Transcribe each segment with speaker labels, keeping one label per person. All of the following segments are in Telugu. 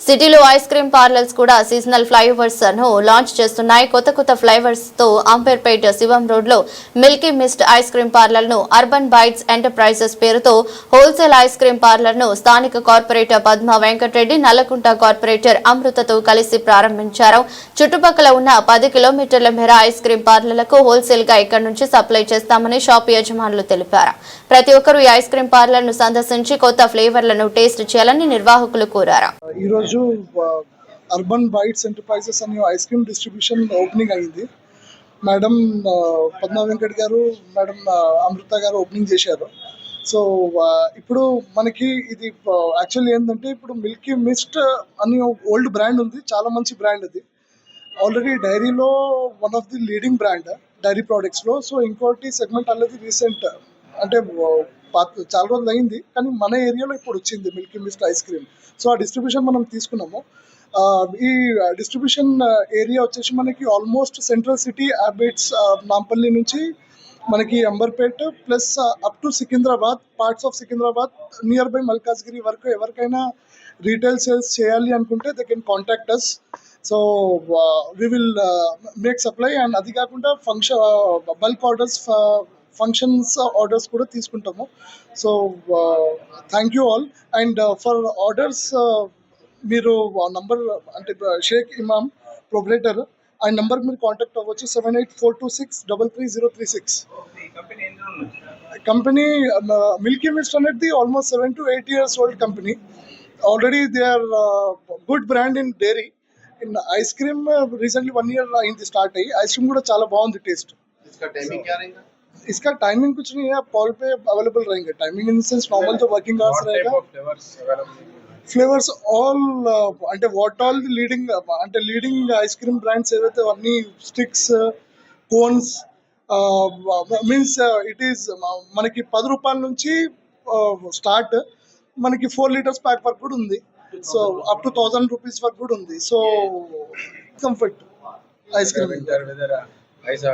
Speaker 1: సిటీలో ఐస్ క్రీమ్ పార్లర్స్ కూడా సీజనల్ ఫ్లైఓవర్స్ ను లాంచ్ చేస్తున్నాయి. కొత్త ఫ్లైవర్స్ తో అంపేర్పేట్ శివం రోడ్ లో Milky Mist ice cream parlour ను అర్బన్ బైట్స్ ఎంటర్ప్రైజెస్ పేరుతో హోల్సేల్ ఐస్ క్రీమ్ పార్లర్ ను స్థానిక కార్పొరేటర్ పద్మ వెంకటరెడ్డి, నల్లకుంట కార్పొరేటర్ అమృతతో కలిసి ప్రారంభించారు. చుట్టుపక్కల ఉన్న 10 కిలోమీటర్ల మేర ఐస్ క్రీమ్ పార్లర్లకు హోల్సేల్ గా ఇక్కడ నుంచి సప్లై చేస్తామని షాప్ యజమానులు తెలిపారు. ప్రతి ఒక్కరూ ఈ ఐస్ క్రీమ్ పార్లర్ ను సందర్శించి కొత్త ఫ్లేవర్లను టేస్ట్ చేయాలని నిర్వాహకులు కోరారు.
Speaker 2: అర్బన్ బైట్స్ ఎంటర్ప్రైజెస్ అనే ఐస్ క్రీమ్ డిస్ట్రిబ్యూషన్ ఓపెనింగ్ అయింది. మేడం పద్మా వెంకట్ గారు, మేడం అమృత గారు ఓపెనింగ్ చేశారు. సో ఇప్పుడు మనకి ఇది యాక్చువల్లీ ఏంటంటే ఇప్పుడు మిల్కీ మిస్ట్ అని ఓల్డ్ బ్రాండ్ ఉంది, చాలా మంచి బ్రాండ్ అది. ఆల్రెడీ డైరీలో one of the leading brand dairy ప్రోడక్ట్స్లో. సో ఇంకోటి సెగ్మెంట్ అనేది రీసెంట్ అంటే చాలా రోజులు అయింది, కానీ మన ఏరియాలో ఇప్పుడు వచ్చింది Milky Mist ice cream. So ఆ డిస్ట్రిబ్యూషన్ మనం తీసుకున్నాము. ఈ డిస్ట్రిబ్యూషన్ ఏరియా వచ్చేసి మనకి almost central city Abids Nampally నుంచి మనకి Amberpet plus up to Secunderabad, parts of Secunderabad nearby Malkajgiri వరకు ఎవరికైనా రీటైల్ సేల్స్ చేయాలి అనుకుంటే they can contact us. So we will make supply. And అది కాకుండా function bulk orders, functions orders కూడా తీసుకుంటాము. So thank you all. And for orders మీరు నంబర్ అంటే షేక్ ఇమామ్ ప్రొపరేటర్, ఆ నెంబర్కి మీరు కాంటాక్ట్ అవ్వచ్చు. 7842633036. కంపెనీ మిల్కీ మిస్ట్ అనేది almost 7 to 8 years old company. Already they are good brand in dairy. In ice cream recently 1 year అయింది స్టార్ట్ అయ్యి. ఐస్ క్రీమ్ కూడా చాలా బాగుంది టేస్ట్. इसका टाइमिंग कुछ नहीं है, कॉल पे अवेलेबल रहेंगे. टाइमिंग इन सेंस नॉर्मल जो वर्किंग आवर्स रहेगा. ఫ్లేవర్స్ ఆల్ అంటే వాట్ ఆల్ ది లీడింగ్ అంటే లీడింగ్ ఐస్ క్రీమ్ బ్రాండ్స్ ఏవైతే అన్ని sticks, cones means it is మనకి 10 రూపాయల నుంచి స్టార్ట్, మనకి 4 liters ప్యాక్ వరకు కూడా ఉంది. సో అప్ టు 1000 rupees వరకు కూడా ఉంది. సో కంఫర్ట్ ఐస్ క్రీమ్
Speaker 3: ऐसा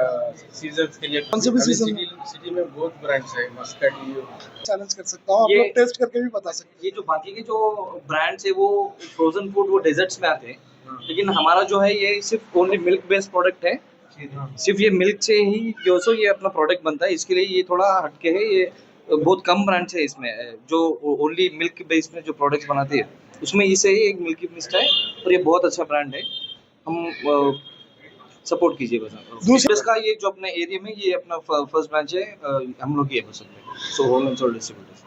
Speaker 3: सीजन्स के लिए
Speaker 2: कौन से भी सीजन
Speaker 3: सिटी में बहुत ब्रांड्स है. मस्कट
Speaker 2: चैलेंज कर सकता हूँ, आप लोग टेस्ट करके भी बता सकते हैं.
Speaker 4: ये जो बाकी के जो ब्रांड्स है वो फ्रोजन फूड, वो डेजर्ट्स में आते हैं, लेकिन हमारा जो है ये सिर्फ ओनली मिल्क बेस्ड प्रोडक्ट है. सिर्फ ये मिल्क से ही जो सो ये अपना प्रोडक्ट बनता है. इसके लिए ये थोड़ा हटके है. ये बहुत कम ब्रांड्स है इसमें जो ओनली मिल्क बेस्ड में जो प्रोडक्ट्स बनाते हैं, उसमें इसे एक मिल्की मिस्ट है और ये बहुत अच्छा ब्रांड है. हम सपोर्ट कीजिए बस. दूसरा इसका ये जो अपने एरिया में ये अपना फर्स्ट ब्रांच है, हम लोग की है बस. So whole and sole distributors.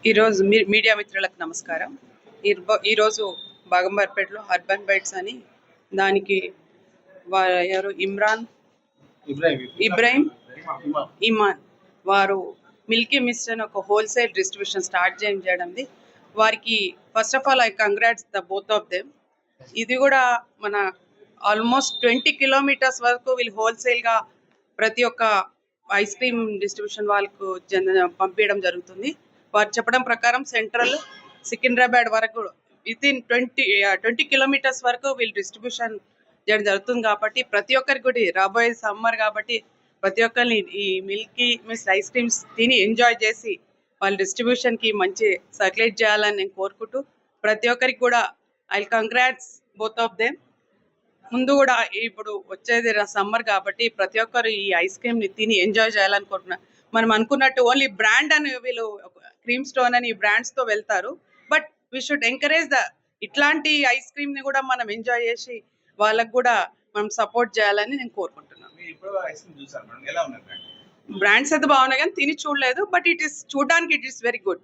Speaker 5: ఈరోజు మీడియా మిత్రులకు నమస్కారం. ఈరోజు బాగంబర్పేటలో అర్బన్ బైట్స్ అని దానికి ఎవరు ఇబ్రాహిం ఇమాన్ వారు మిల్కీ మిస్ట్ అని ఒక హోల్సేల్ డిస్ట్రిబ్యూషన్ స్టార్ట్ చేయడంది. వారికి first of all I congrats the both of them. ఇది కూడా మన ఆల్మోస్ట్ 20 kilometers వరకు వీళ్ళు హోల్సేల్గా ప్రతి ఒక్క ఐస్ క్రీమ్ డిస్ట్రిబ్యూషన్ వాళ్ళకు పంపించడం జరుగుతుంది. వారు చెప్పడం ప్రకారం సెంట్రల్ సికింద్రాబాద్ వరకు వితిన్ 20 kilometers వరకు వీళ్ళు డిస్ట్రిబ్యూషన్ చేయడం జరుగుతుంది. కాబట్టి ప్రతి ఒక్కరికి కూడా రాబోయే సమ్మర్ కాబట్టి ప్రతి ఒక్కరిని ఈ మిల్కీ మిస్ట్ ఐస్ క్రీమ్స్ తిని ఎంజాయ్ చేసి వాళ్ళ డిస్ట్రిబ్యూషన్కి మంచి సర్క్యులేట్ చేయాలని నేను కోరుకుంటూ, ప్రతి ఒక్కరికి కూడా I congrats both of them. ముందు కూడా ఇప్పుడు వచ్చేది సమ్మర్ కాబట్టి ప్రతి ఒక్కరు ఈ ఐస్ క్రీమ్ని తిని ఎంజాయ్ చేయాలనుకుంటున్నారు. మనం అనుకున్నట్టు ఓన్లీ బ్రాండ్ అని వీళ్ళు క్రీమ్ స్టోన్ అని బ్రాండ్స్తో వెళ్తారు, బట్ వీ షుడ్ ఎంకరేజ్ ఇట్లాంటి ఐస్ క్రీమ్ని కూడా మనం ఎంజాయ్ చేసి వాళ్ళకు కూడా మనం సపోర్ట్ చేయాలని నేను కోరుకుంటున్నాను. బ్రాండ్స్ అయితే బాగున్నాయి కానీ తిని చూడలేదు, బట్ చూడడానికి ఇట్ ఈస్ వెరీ గుడ్.